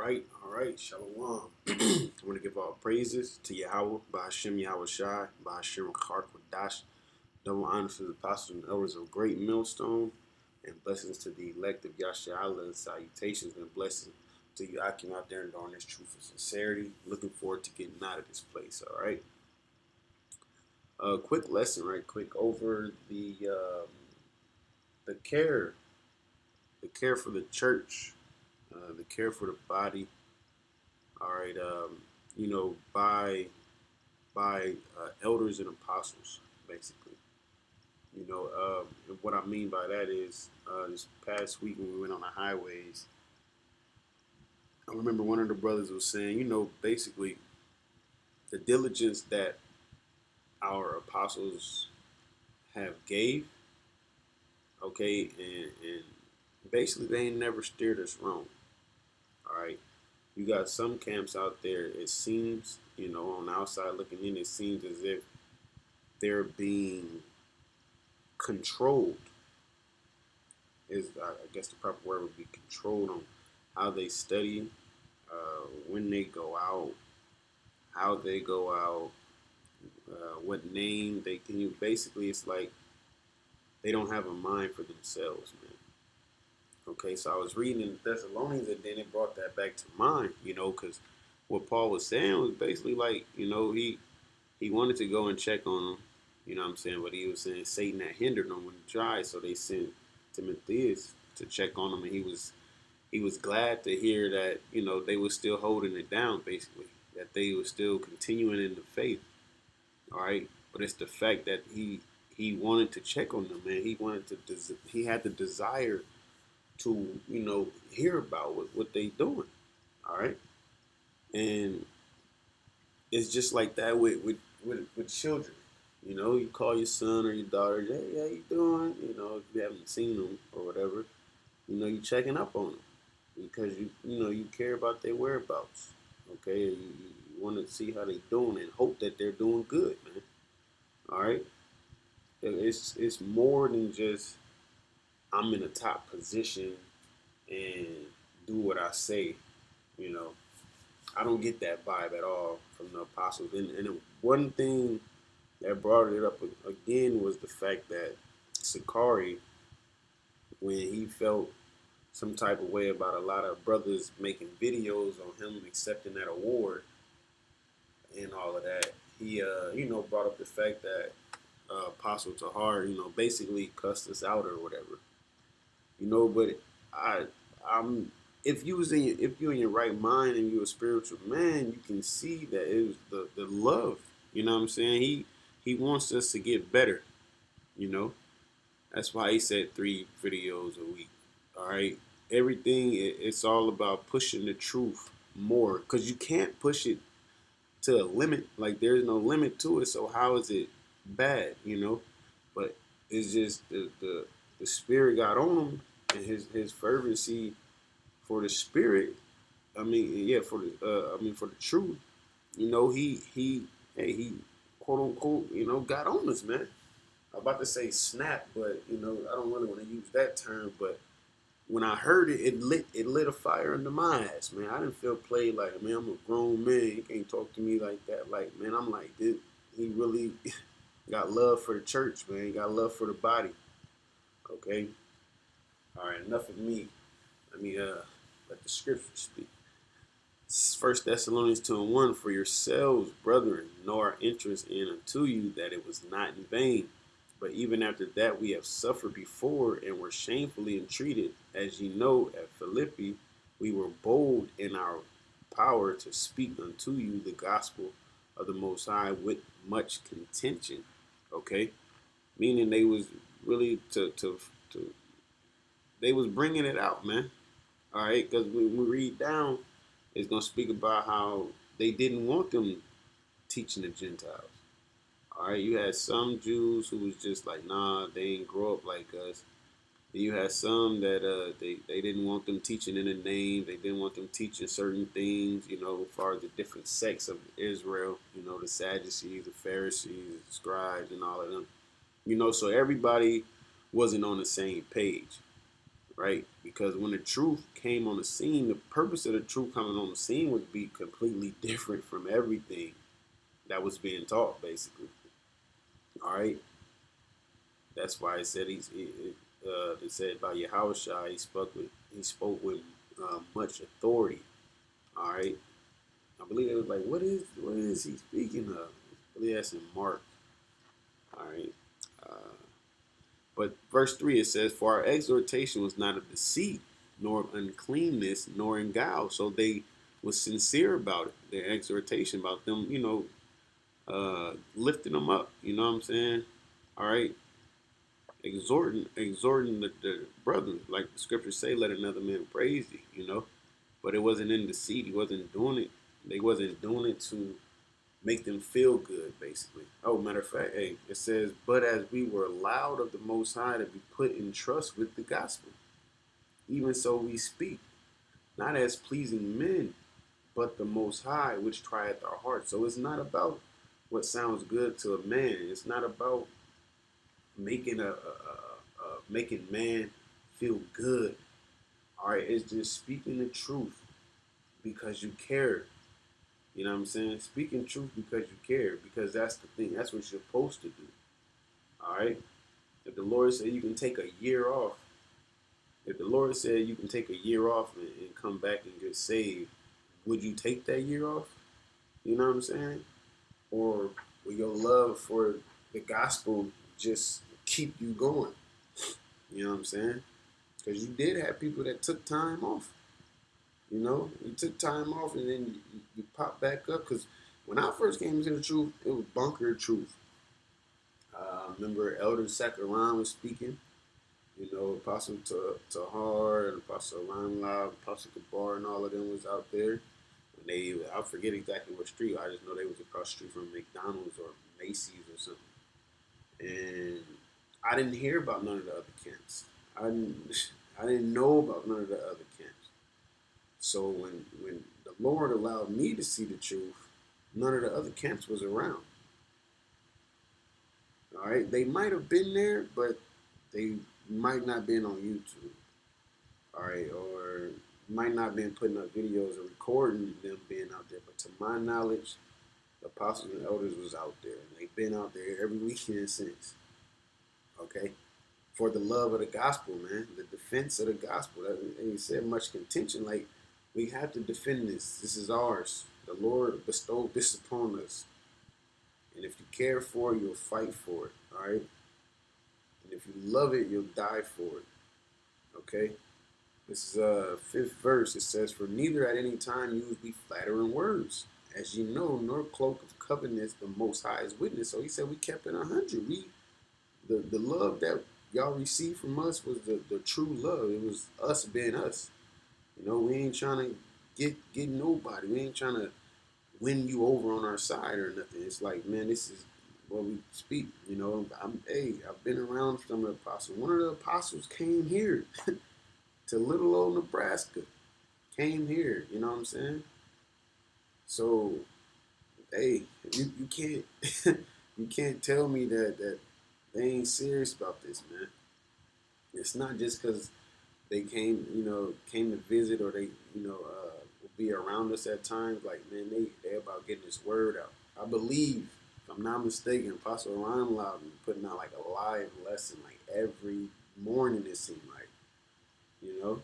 All right, Shalom. I want to give all praises to Yahawah, BAHASHAM, YAHAWASHI, BAHASHAM, QADASH. Double honors to the apostles and elders of Great Millstone, and blessings to the elect of Yahshua, and salutations and blessings to you. I came out there and doing this truth and sincerity. Looking forward to getting out of this place. All right. Quick lesson, right quick, over the care for the church, the care for the body. All right, by elders and apostles, basically. And what I mean by that is, this past week when we went on the highways, I remember one of the brothers was saying, basically the diligence that our apostles have gave, okay, and basically they ain't never steered us wrong. All right, you got some camps out there. It seems, on the outside looking in, it seems as if they're being controlled. Is I guess the proper word would be controlled on how they study, when they go out, how they go out, what name they can use. Basically, it's like they don't have a mind for themselves, man. Okay, so I was reading in Thessalonians, and then it brought that back to mind, because what Paul was saying was basically like, he wanted to go and check on them, you know what I'm saying, but he was saying Satan had hindered them when he tried, so they sent Timotheus to check on him, and he was glad to hear that, they were still holding it down, basically, that they were still continuing in the faith. All right, but it's the fact that he wanted to check on them, man. He had the desire to hear about what they doing. All right, and it's just like that with children. You call your son or your daughter, hey, how you doing? If you haven't seen them or whatever, you checking up on them because you care about their whereabouts. Okay, you want to see how they doing and hope that they're doing good, man. All right, it's more than just I'm in a top position and do what I say. You know, I don't get that vibe at all from the apostles. And one thing that brought it up again was the fact that Sakari, when he felt some type of way about a lot of brothers making videos on him accepting that award and all of that, he brought up the fact that Apostle Tahar, basically cussed us out or whatever. But I'm if you're in your right mind and you're a spiritual man, you can see that it was the love. You know what I'm saying? He wants us to get better. You know, that's why he said 3 videos a week. All right, everything it's all about pushing the truth more because you can't push it to a limit. Like there's no limit to it. So how is it bad? But it's just the spirit got on him and his fervency for the spirit. I mean, yeah, for the truth. He quote unquote, got on us, man. I'm about to say snap, but I don't really want to use that term. But when I heard it, it lit a fire under my ass, man. I didn't feel played like, man, I'm a grown man. You can't talk to me like that. Like, man, I'm like, dude, he really got love for the church, man. He got love for the body. Okay. All right. Enough of me. Let me let the scripture speak. 1 Thessalonians 2:1, for yourselves, brethren, know our interest in unto you that it was not in vain. But even after that we have suffered before and were shamefully entreated, as ye know, at Philippi we were bold in our power to speak unto you the gospel of the Most High with much contention. Okay, meaning they was really to they was bringing it out, man. All right, because when we read down, it's gonna speak about how they didn't want them teaching the Gentiles. All right, you had some Jews who was just like, nah, they ain't grow up like us. Then you had some that they didn't want them teaching in the name. They didn't want them teaching certain things, as far as the different sects of Israel, the Sadducees, the Pharisees, the scribes, and all of them. So everybody wasn't on the same page. right? Because when the truth came on the scene, the purpose of the truth coming on the scene would be completely different from everything that was being taught, basically. All right, that's why it said they said about YAHAWASHI, he spoke with much authority. All right, I believe it was like, what is he speaking of? I believe that's in Mark. All right. Uh, but verse 3, it says, for our exhortation was not of deceit, nor of uncleanness, nor in guile. So they was sincere about it, their exhortation about them, lifting them up. You know what I'm saying? All right. Exhorting the brothers, like the scriptures say, let another man praise you. But it wasn't in deceit. He wasn't doing it. They wasn't doing it to make them feel good, basically. Oh, matter of fact, hey, it says, but as we were allowed of the Most High to be put in trust with the gospel, even so we speak, not as pleasing men, but the Most High, which trieth our hearts. So it's not about what sounds good to a man. It's not about making making man feel good. All right, it's just speaking the truth because you care. You know what I'm saying? Speaking truth because you care, because that's the thing. That's what you're supposed to do. All right. If the Lord said you can take a year off, if the Lord said you can take a year off and come back and get saved, would you take that year off? You know what I'm saying? Or will your love for the gospel just keep you going? You know what I'm saying? Because you did have people that took time off. You took time off and then you pop back up. Because when I first came into the truth, it was bunker truth. Remember Elder Sakaran was speaking. Apostle Tahar and Apostle Limelight, Apostle Kabar, and all of them was out there. And I forget exactly what street. I just know they was across the street from McDonald's or Macy's or something. And I didn't hear about none of the other camps. I didn't, I didn't know about none of the other camps. So when the Lord allowed me to see the truth, none of the other camps was around. All right, they might have been there, but they might not been on YouTube. All right, or might not been putting up videos or recording them being out there. But to my knowledge, the apostles and elders was out there, and they've been out there every weekend since. Okay, for the love of the gospel, man, the defense of the gospel. That ain't said much contention. Like, we have to defend this. This is ours. The Lord bestowed this upon us, and if you care for it, you'll fight for it. All right, and if you love it, you'll die for it. Okay. This is fifth verse. It says, for neither at any time use we flattering words, as ye know, nor cloak of covetousness the Most High is witness. So he said we kept it 100. The love that y'all received from us was the true love. It was us being us. We ain't trying to get nobody. We ain't trying to win you over on our side or nothing. It's like, man, this is what we speak. I've been around some of the apostles. One of the apostles came here to little old Nebraska, came here. You know what I'm saying? So, hey, you can't you can't tell me that they ain't serious about this, man. It's not just because they came to visit, or they will be around us at times. Like, man, they about getting this word out. I believe, if I'm not mistaken, Apostle Ryan Loud putting out like a live lesson like every morning. It seemed like, you know.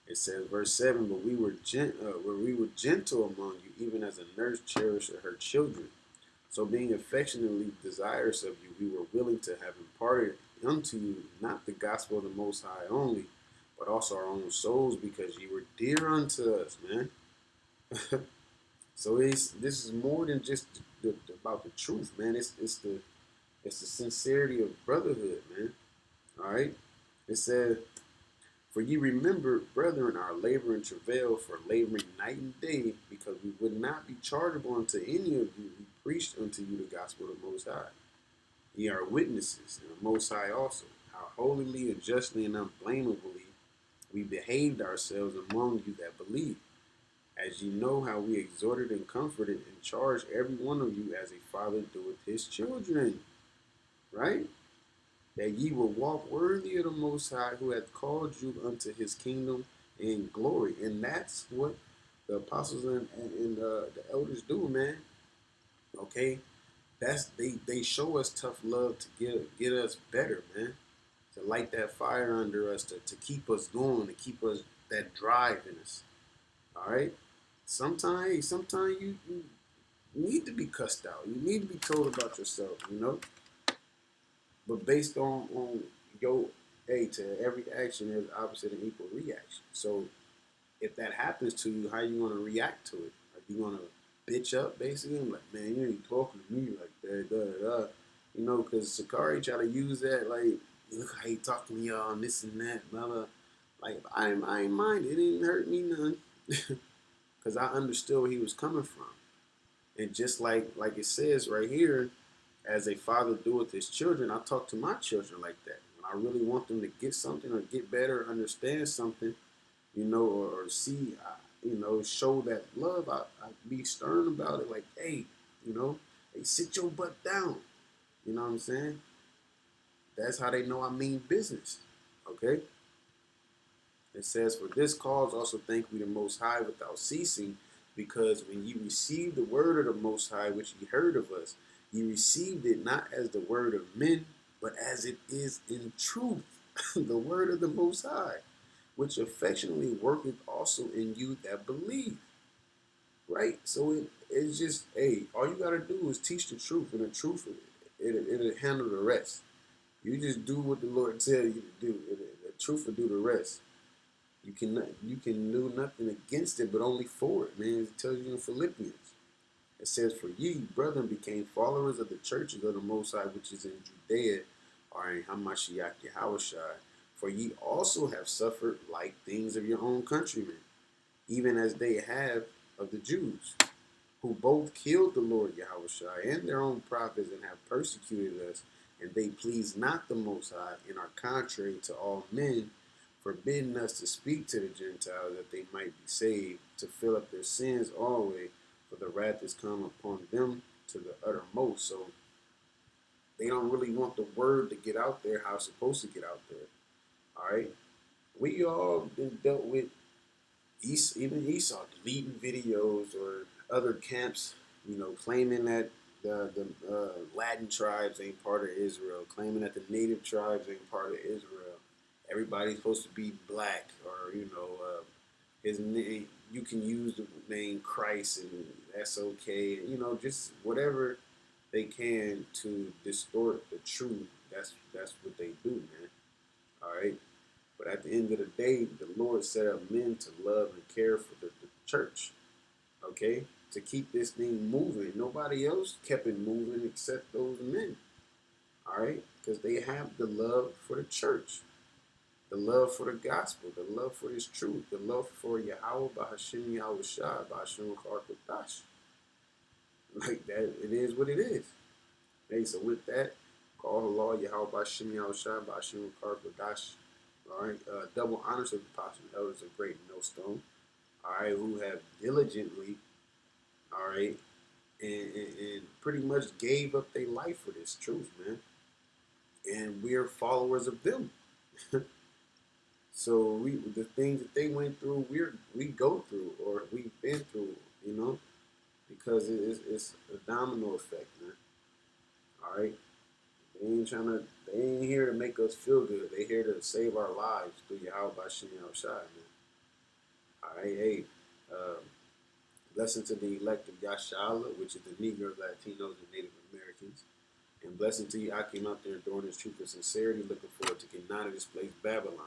It says, verse 7, but we were gentle among you, even as a nurse cherishes her children. So being affectionately desirous of you, we were willing to have imparted unto you not the gospel of the Most High only, but also our own souls, because ye were dear unto us, man. So this is more than just about the truth, man. It's the sincerity of brotherhood, man. All right. It says, for ye remember, brethren, our labor and travail, for laboring night and day, because we would not be chargeable unto any of you who preached unto you the gospel of the Most High. Ye are witnesses, and the Most High also, how holily and justly and unblameably we behaved ourselves among you that believe, as ye know how we exhorted and comforted and charged every one of you as a father doeth his children. Right? that ye will walk worthy of the Most High, who hath called you unto his kingdom and glory. And that's what the apostles and the elders do, man. Okay? That's they show us tough love to get us better, man. To light that fire under us, to keep us going, to keep us that drive in us. All right? Sometimes you need to be cussed out. You need to be told about yourself, you know? But based on your, hey, to every action there's opposite and equal reaction. So if that happens to you, how you gonna react to it? Are you gonna bitch up basically? I'm like, man, you ain't talking to me like that, You know, because Sakari try to use that like, look how he talking to y'all and this and that, blah blah. Like I ain't mind. It didn't hurt me none, because I understood where he was coming from. And just like it says right here, as a father do with his children, I talk to my children like that. When I really want them to get something or get better, or understand something, you know, or see, you know, show that love, I be stern about it. Like, hey, you know, hey, sit your butt down. You know what I'm saying? That's how they know I mean business. Okay? It says, for this cause also thank we the Most High without ceasing, because when ye received the word of the Most High, which ye heard of us, ye received it not as the word of men, but as it is in truth, the word of the Most High, which affectionately worketh also in you that believe. Right? So it's just, hey, all you got to do is teach the truth, and the truth, it'll handle the rest. You just do what the Lord tells you to do, and the truth will do the rest. You can do nothing against it, but only for it, man. It tells you in Philippians. It says, for ye, brethren, became followers of the churches of the Most High, which is in Judea, or in Hamashiach YAHAWASHI. For ye also have suffered like things of your own countrymen, even as they have of the Jews, who both killed the Lord Yahushua and their own prophets, and have persecuted us, and they please not the Most High, and are contrary to all men, forbidding us to speak to the Gentiles that they might be saved, to fill up their sins always, for the wrath is come upon them to the uttermost. So they don't really want the word to get out there how it's supposed to get out there. All right? We all been dealt with even Esau deleting videos, or other camps, you know, claiming that the Latin tribes ain't part of Israel, claiming that the native tribes ain't part of Israel. Everybody's supposed to be black, or you know, his name. You can use the name Christ, and that's okay. You know, just whatever they can to distort the truth. That's what they do, man. All right. But at the end of the day, the Lord set up men to love and care for the church, okay? To keep this thing moving. Nobody else kept it moving except those men, all right? Because they have the love for the church, the love for the gospel, the love for this truth, the love for Yahawah, BAHASHAM, YAHWASHI, BAHASHAM, QADASH. Like that, it is what it is. Hey, so with that, call Allah, Yahawah, BAHASHAM, YAHWASHI, BAHASHAM, QADASH. All right, double honors of the apostles and elders of great millstone. All right, who have diligently, all right, and pretty much gave up their life for this truth, man. And we're followers of them. So the things that they went through, we go through, or we've been through, you know, because it's a domino effect, man. All right, they ain't here to make us feel good. They here to save our lives through Yahawah Bashim Yahushai, man. All right, hey, uh, blessing to the elect of Yashala, which is the Negroes, Latinos, and Native Americans. And blessing to you, I came out there doing this truth with sincerity, looking forward to getting out of this place, Babylon.